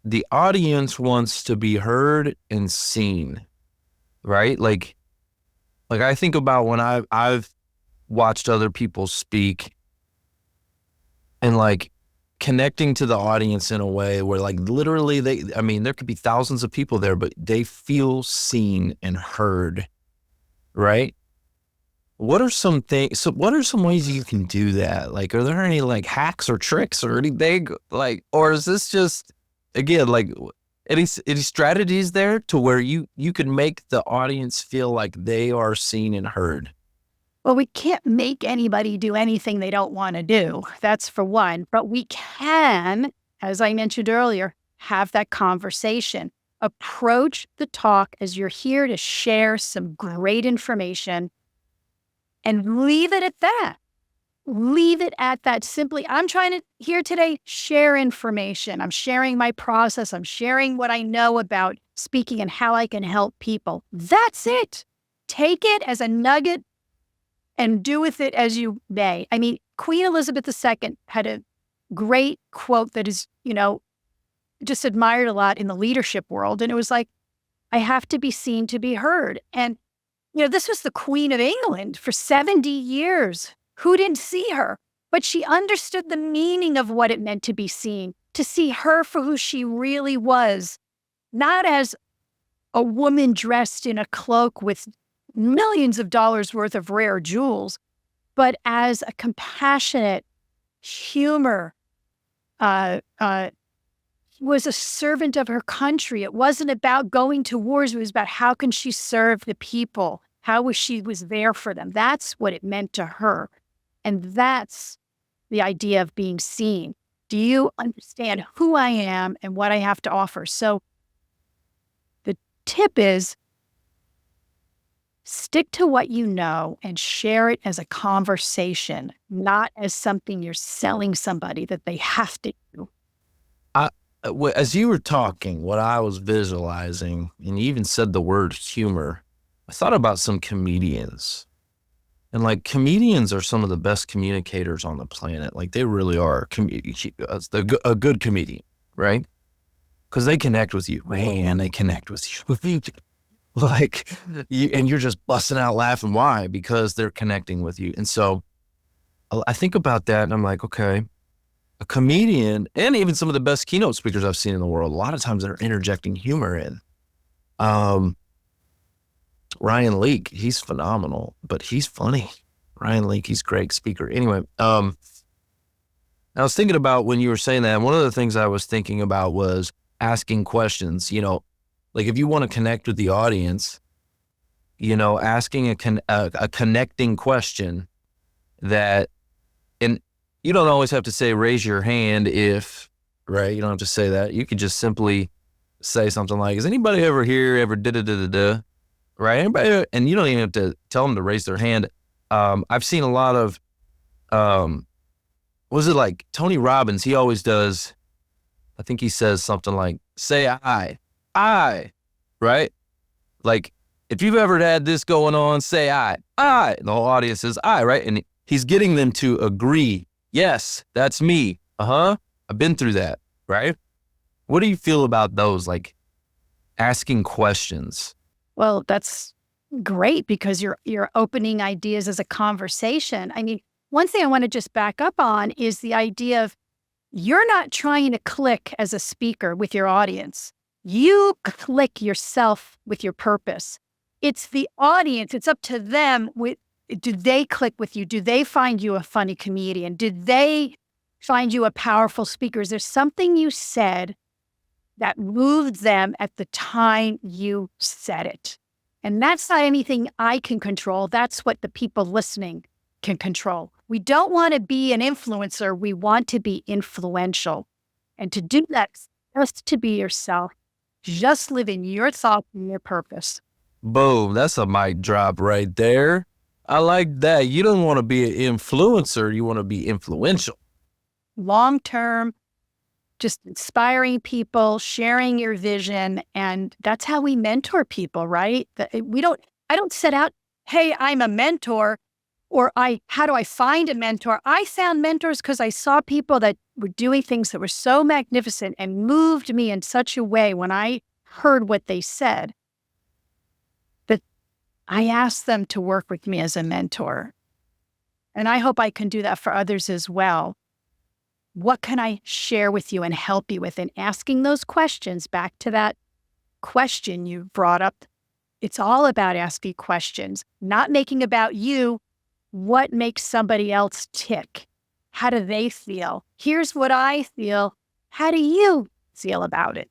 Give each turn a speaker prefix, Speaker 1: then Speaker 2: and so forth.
Speaker 1: the audience wants to be heard and seen, right? Like I think about when I've watched other people speak and like connecting to the audience in a way where like literally I mean, there could be thousands of people there, but they feel seen and heard, right? What are some things? So, what are some ways you can do that? Like, are there any like hacks or tricks or anything? Like, or is this just again like any strategies there to where you can make the audience feel like they are seen and heard?
Speaker 2: Well, we can't make anybody do anything they don't want to do. That's for one. But we can, as I mentioned earlier, have that conversation. Approach the talk as you're here to share some great information and leave it at that. Leave it at that. Simply, I'm trying to here today share information. I'm sharing my process. I'm sharing what I know about speaking and how I can help people. That's it. Take it as a nugget and do with it as you may. I mean, Queen Elizabeth II had a great quote that is, just admired a lot in the leadership world. And it was like, I have to be seen to be heard. And, this was the Queen of England for 70 years. Who didn't see her? But she understood the meaning of what it meant to be seen, to see her for who she really was, not as a woman dressed in a cloak with millions of dollars worth of rare jewels, but as a compassionate humor, was a servant of her country. It wasn't about going to wars. It was about how can she serve the people? How she was there for them. That's what it meant to her. And that's the idea of being seen. Do you understand who I am and what I have to offer? So the tip is stick to what you know and share it as a conversation, not as something you're selling somebody that they have to do.
Speaker 1: As you were talking, what I was visualizing, and you even said the word humor, I thought about some comedians. And like comedians are some of the best communicators on the planet. Like they really are a good comedian, right? Because they connect with you. Man, they connect with you. Like, and you're just busting out laughing. Why? Because they're connecting with you. And so I think about that and I'm like, okay, a comedian and even some of the best keynote speakers I've seen in the world, a lot of times they're interjecting humor in. Ryan Leake, he's phenomenal, but he's funny. Ryan Leake, he's a great speaker. Anyway, I was thinking about when you were saying that, one of the things I was thinking about was asking questions, like if you want to connect with the audience, asking a connecting question that, and you don't always have to say, raise your hand if, right? You don't have to say that. You could just simply say something like, is anybody ever here ever da-da-da-da-da? Right? Anybody, and you don't even have to tell them to raise their hand. I've seen a lot of, was it like Tony Robbins? He always does, I think he says something like, say I, right? Like if you've ever had this going on, say I, and the whole audience says I, right? And he's getting them to agree. Yes, that's me. I've been through that, right? What do you feel about those, like asking questions?
Speaker 2: Well, that's great because you're opening ideas as a conversation. I mean, one thing I want to just back up on is the idea of you're not trying to click as a speaker with your audience. You click yourself with your purpose. It's the audience. It's up to them. Do they click with you? Do they find you a funny comedian? Did they find you a powerful speaker? Is there something you said that moved them at the time you said it? And that's not anything I can control. That's what the people listening can control. We don't want to be an influencer. We want to be influential. And to do that, just to be yourself, just live in your thoughts and your purpose.
Speaker 1: Boom, that's a mic drop right there. I like that. You don't want to be an influencer. You want to be influential.
Speaker 2: Long-term, just inspiring people, sharing your vision. And that's how we mentor people, right? I don't set out, hey, I'm a mentor. Or how do I find a mentor? I found mentors because I saw people that were doing things that were so magnificent and moved me in such a way when I heard what they said that I asked them to work with me as a mentor. And I hope I can do that for others as well. What can I share with you and help you with? And asking those questions, back to that question you brought up. It's all about asking questions, not making about you. What makes somebody else tick? How do they feel? Here's what I feel. How do you feel about it?